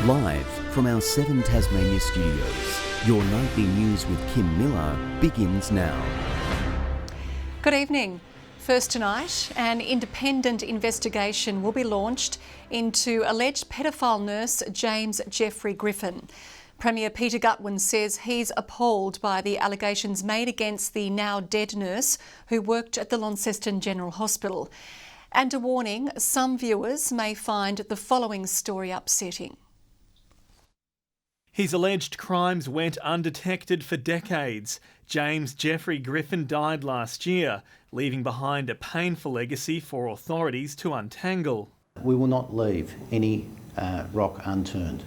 Live from our 7 Tasmania studios, your nightly news with Kim Miller begins now. Good evening. First tonight, an independent investigation will be launched into alleged pedophile nurse James Jeffrey Griffin. Premier Peter Gutwein says he's appalled by the allegations made against the now dead nurse who worked at the Launceston General Hospital. And a warning, some viewers may find the following story upsetting. His alleged crimes went undetected for decades. James Jeffrey Griffin died last year, leaving behind a painful legacy for authorities to untangle. We will not leave any rock unturned.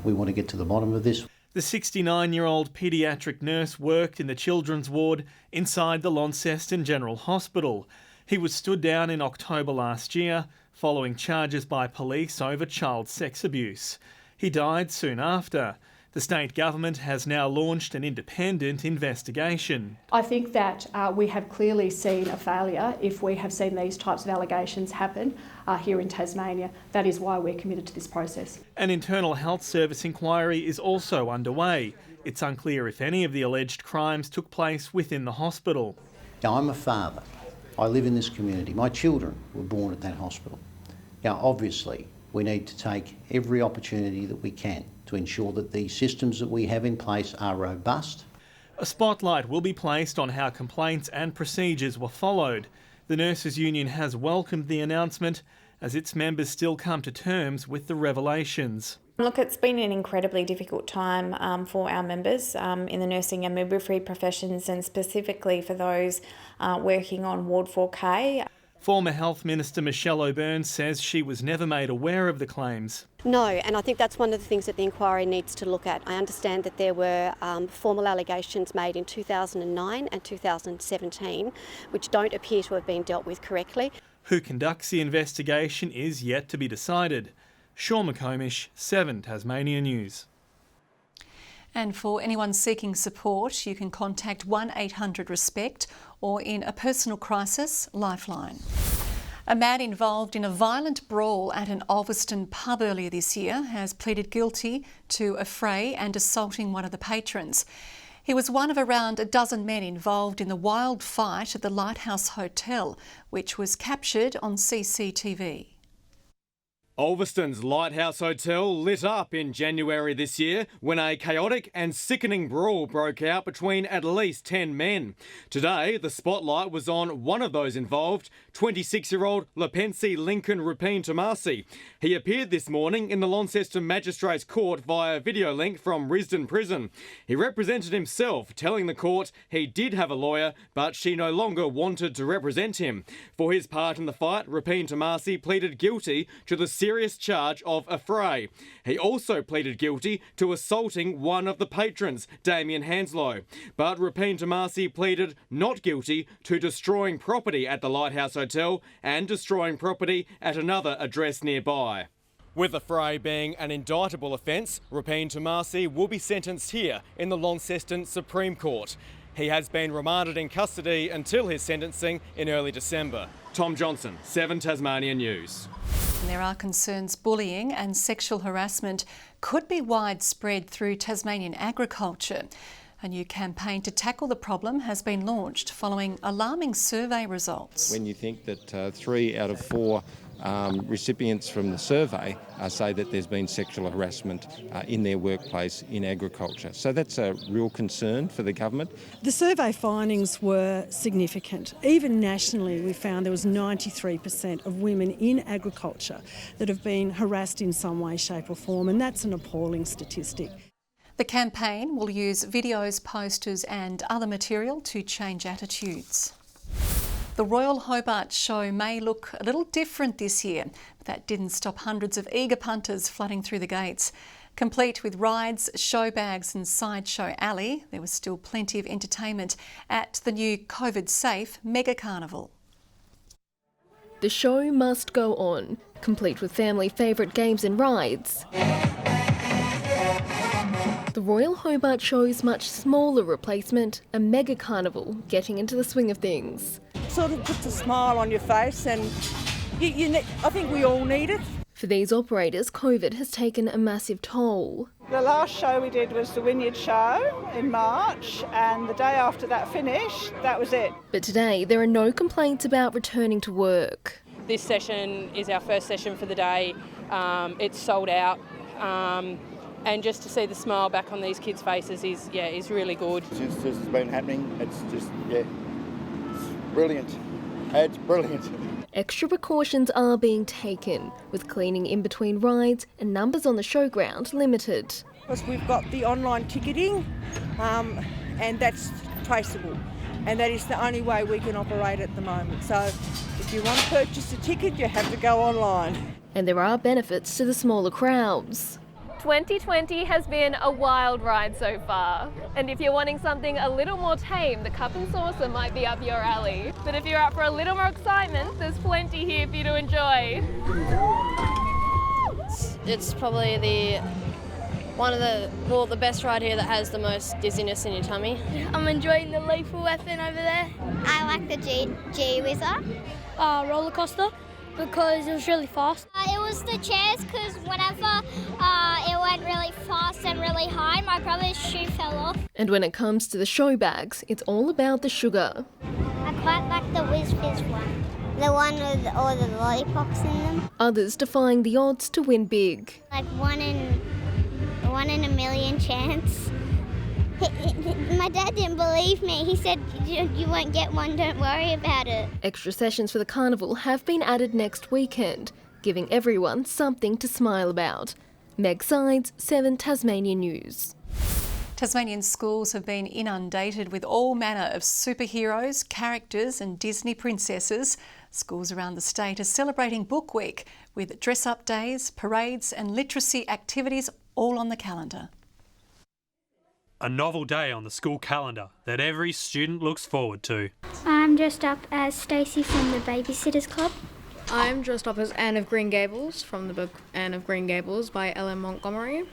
We want to get to the bottom of this. The 69-year-old paediatric nurse worked in the children's ward inside the Launceston General Hospital. He was stood down in October last year, following charges by police over child sex abuse. He died soon after. The state government has now launched an independent investigation. I think that we have clearly seen a failure if we have seen these types of allegations happen here in Tasmania. That is why we're committed to this process. An internal health service inquiry is also underway. It's unclear if any of the alleged crimes took place within the hospital. Now, I'm a father. I live in this community. My children were born at that hospital. Now, obviously, we need to take every opportunity that we can to ensure that the systems that we have in place are robust. A spotlight will be placed on how complaints and procedures were followed. The Nurses Union has welcomed the announcement as its members still come to terms with the revelations. Look, it's been an incredibly difficult time for our members in the nursing and midwifery professions, and specifically for those working on Ward 4K. Former Health Minister Michelle O'Byrne says she was never made aware of the claims. No, and I think that's one of the things that the inquiry needs to look at. I understand that there were formal allegations made in 2009 and 2017 which don't appear to have been dealt with correctly. Who conducts the investigation is yet to be decided. Sean McComish, 7 Tasmania News. And for anyone seeking support, you can contact 1-800-RESPECT or in a personal crisis, Lifeline. A man involved in a violent brawl at an Ulverston pub earlier this year has pleaded guilty to a fray and assaulting one of the patrons. He was one of around a dozen men involved in the wild fight at the Lighthouse Hotel, which was captured on CCTV. Ulverston's Lighthouse Hotel lit up in January this year when a chaotic and sickening brawl broke out between at least 10 men. Today, the spotlight was on one of those involved, 26-year-old Lepensi Lincoln Rupine Tomasi. He appeared this morning in the Launceston Magistrates Court via video link from Risdon Prison. He represented himself, telling the court he did have a lawyer, but she no longer wanted to represent him. For his part in the fight, Rupine Tomasi pleaded guilty to the serious charge of a fray. He also pleaded guilty to assaulting one of the patrons, Damien Hanslow. But Rupine Tomasi pleaded not guilty to destroying property at the Lighthouse Hotel and destroying property at another address nearby. With the fray being an indictable offence, Rupine Tomasi will be sentenced here in the Launceston Supreme Court. He has been remanded in custody until his sentencing in early December. Tom Johnson, 7 Tasmania News. And there are concerns bullying and sexual harassment could be widespread through Tasmanian agriculture. A new campaign to tackle the problem has been launched following alarming survey results. When you think that 3 out of 4 recipients from the survey say that there's been sexual harassment in their workplace in agriculture. So that's a real concern for the government. The survey findings were significant. Even nationally, we found there was 93% of women in agriculture that have been harassed in some way, shape or form, and that's an appalling statistic. The campaign will use videos, posters and other material to change attitudes. The Royal Hobart Show may look a little different this year, but that didn't stop hundreds of eager punters flooding through the gates. Complete with rides, show bags and sideshow alley, there was still plenty of entertainment at the new COVID-safe Mega Carnival. The show must go on, complete with family favourite games and rides. The Royal Hobart Show's much smaller replacement, a Mega Carnival, getting into the swing of things. Sort of puts a smile on your face, and I think we all need it. For these operators, COVID has taken a massive toll. The last show we did was the Wynyard show in March, and the day after that finished, that was it. But today there are no complaints about returning to work. This session is our first session for the day. It's sold out. And just to see the smile back on these kids' faces is really good. Since this has been happening, it's just, it's brilliant. It's brilliant. Extra precautions are being taken, with cleaning in between rides and numbers on the showground limited. Because we've got the online ticketing and that's traceable, and that is the only way we can operate at the moment. So if you want to purchase a ticket, you have to go online. And there are benefits to the smaller crowds. 2020 has been a wild ride so far, and if you're wanting something a little more tame, the Cup and Saucer might be up your alley. But if you're up for a little more excitement, there's plenty here for you to enjoy. It's probably the best ride here that has the most dizziness in your tummy. I'm enjoying the lethal weapon over there. I like the G-Whizzer. Roller coaster, because it was really fast. It was the chairs, because whenever it went really fast and really high, my brother's shoe fell off. And when it comes to the show bags, it's all about the sugar. I quite like the Whiz Fizz one. The one with all the lollipops in them. Others defying the odds to win big. Like one in a million chance. My dad didn't believe me. He said, you won't get one, don't worry about it. Extra sessions for the carnival have been added next weekend, giving everyone something to smile about. Meg Sydes, 7 Tasmanian News. Tasmanian schools have been inundated with all manner of superheroes, characters and Disney princesses. Schools around the state are celebrating Book Week with dress-up days, parades and literacy activities all on the calendar. A novel day on the school calendar that every student looks forward to. I'm dressed up as Stacey from the Babysitters Club. I'm dressed up as Anne of Green Gables from the book Anne of Green Gables by Ellen Montgomery.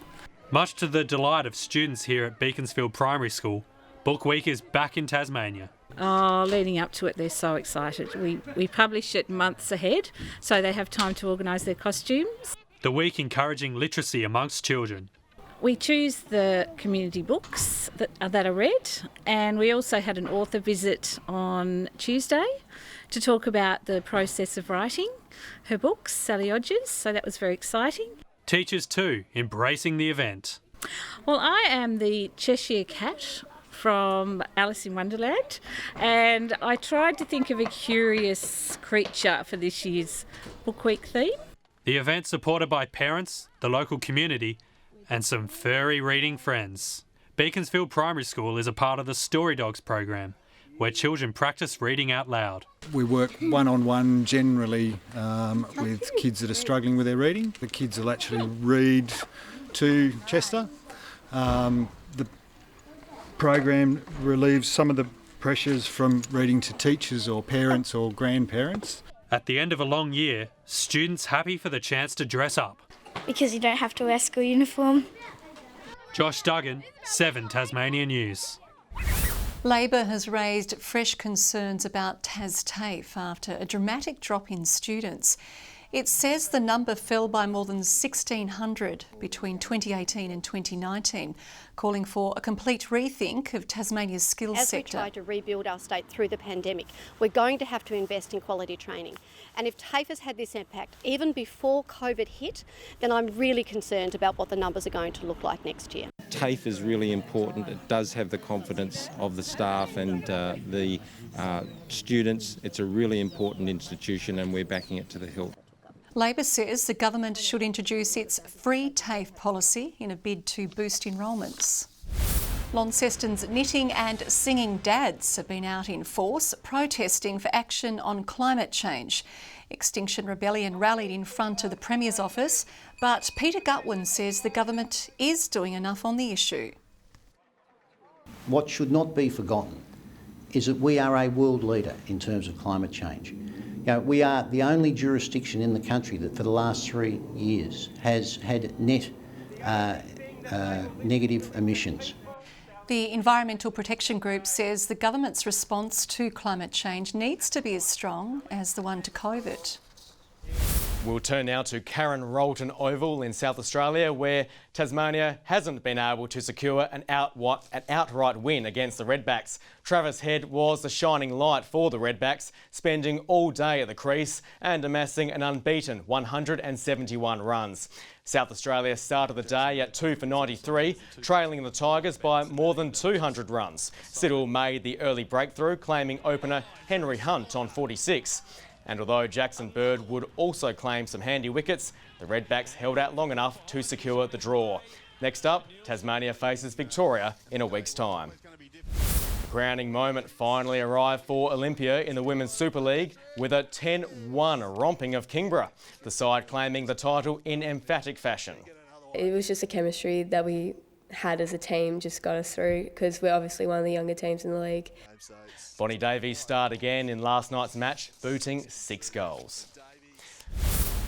Much to the delight of students here at Beaconsfield Primary School, Book Week is back in Tasmania. Oh, leading up to it, they're so excited. We publish it months ahead, so they have time to organise their costumes. The week encouraging literacy amongst children. We choose the community books that are read, and we also had an author visit on Tuesday to talk about the process of writing her books, Sally Odgers, so that was very exciting. Teachers too, embracing the event. Well, I am the Cheshire Cat from Alice in Wonderland, and I tried to think of a curious creature for this year's Book Week theme. The event supported by parents, the local community and some furry reading friends. Beaconsfield Primary School is a part of the Story Dogs program, where children practice reading out loud. We work one-on-one generally with kids that are struggling with their reading. The kids will actually read to Chester. The program relieves some of the pressures from reading to teachers or parents or grandparents. At the end of a long year, students happy for the chance to dress up. Because you don't have to wear school uniform. Josh Duggan, 7 Tasmanian News. Labor has raised fresh concerns about TAFE after a dramatic drop in students. It says the number fell by more than 1,600 between 2018 and 2019, calling for a complete rethink of Tasmania's skills sector. As we try to rebuild our state through the pandemic, we're going to have to invest in quality training. And if TAFE has had this impact even before COVID hit, then I'm really concerned about what the numbers are going to look like next year. TAFE is really important. It does have the confidence of the staff and the students. It's a really important institution and we're backing it to the hilt. Labor says the government should introduce its free TAFE policy in a bid to boost enrolments. Launceston's knitting and singing dads have been out in force protesting for action on climate change. Extinction Rebellion rallied in front of the Premier's office, but Peter Gutwin says the government is doing enough on the issue. What should not be forgotten is that we are a world leader in terms of climate change. We are the only jurisdiction in the country that for the last 3 years has had net negative emissions. The Environmental Protection Group says the government's response to climate change needs to be as strong as the one to COVID. We'll turn now to Karen Rolton Oval in South Australia, where Tasmania hasn't been able to secure an outright win against the Redbacks. Travis Head was the shining light for the Redbacks, spending all day at the crease and amassing an unbeaten 171 runs. South Australia started the day at 2 for 93, trailing the Tigers by more than 200 runs. Siddle made the early breakthrough, claiming opener Henry Hunt on 46. And although Jackson Bird would also claim some handy wickets, the Redbacks held out long enough to secure the draw. Next up, Tasmania faces Victoria in a week's time. The crowning moment finally arrived for Olympia in the Women's Super League with a 10-1 romping of Kingborough, the side claiming the title in emphatic fashion. It was just a chemistry that we had as a team just got us through, because we're obviously one of the younger teams in the league. Bonnie Davies starred again in last night's match, booting 6 goals.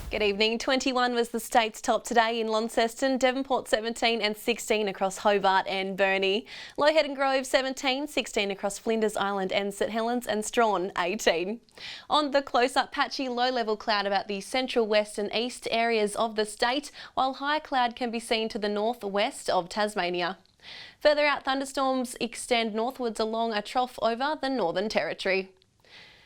Good evening. 21 was the state's top today in Launceston, Devonport 17 and 16 across Hobart and Burnie. Low Head and Grove 17, 16 across Flinders Island and St Helens, and Strawn 18. On the close-up, patchy low-level cloud about the central, west and east areas of the state, while high cloud can be seen to the northwest of Tasmania. Further out, thunderstorms extend northwards along a trough over the Northern Territory.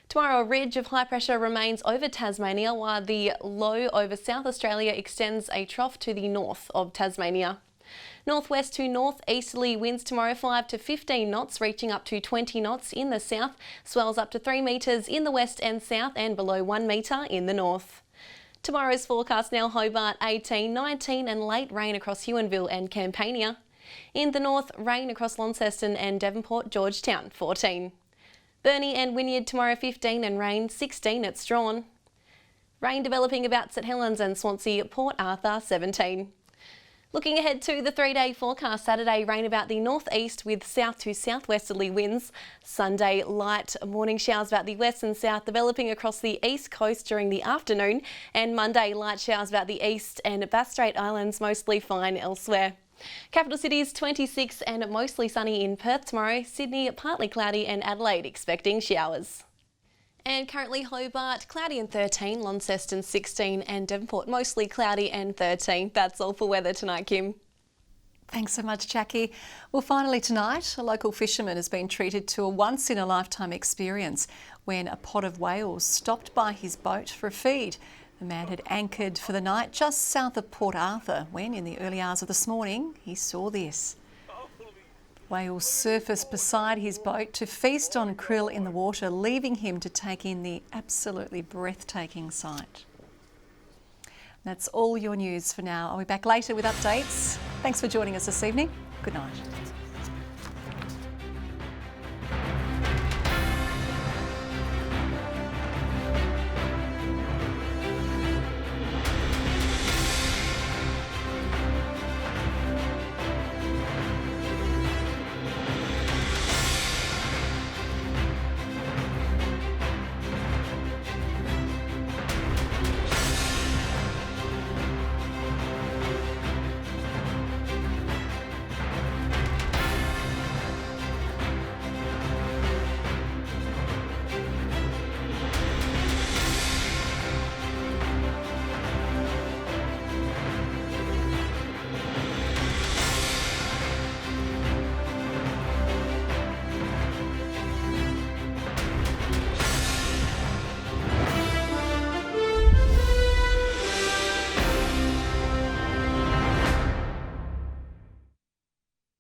Tomorrow, a ridge of high pressure remains over Tasmania, while the low over South Australia extends a trough to the north of Tasmania. Northwest to northeasterly winds tomorrow 5 to 15 knots, reaching up to 20 knots in the south, swells up to 3 metres in the west and south, and below 1 metre in the north. Tomorrow's forecast now: Hobart 18, 19 and late rain across Huonville and Campania. In the north, rain across Launceston and Devonport, Georgetown 14. Burnie and Wynyard tomorrow 15 and rain 16 at Strawn. Rain developing about St Helens and Swansea, Port Arthur 17. Looking ahead to the 3-day forecast: Saturday, rain about the northeast with south to southwesterly winds. Sunday, light morning showers about the west and south developing across the east coast during the afternoon. And Monday, light showers about the east and Bass Strait Islands, mostly fine elsewhere. Capital cities 26 and mostly sunny in Perth tomorrow. Sydney partly cloudy and Adelaide expecting showers. And currently Hobart cloudy and 13, Launceston 16 and Devonport mostly cloudy and 13. That's all for weather tonight, Kim. Thanks so much, Jackie. Well, finally tonight, a local fisherman has been treated to a once-in-a-lifetime experience when a pod of whales stopped by his boat for a feed. The man had anchored for the night just south of Port Arthur when, in the early hours of this morning, he saw this. Whales surfaced beside his boat to feast on krill in the water, leaving him to take in the absolutely breathtaking sight. That's all your news for now. I'll be back later with updates. Thanks for joining us this evening. Good night.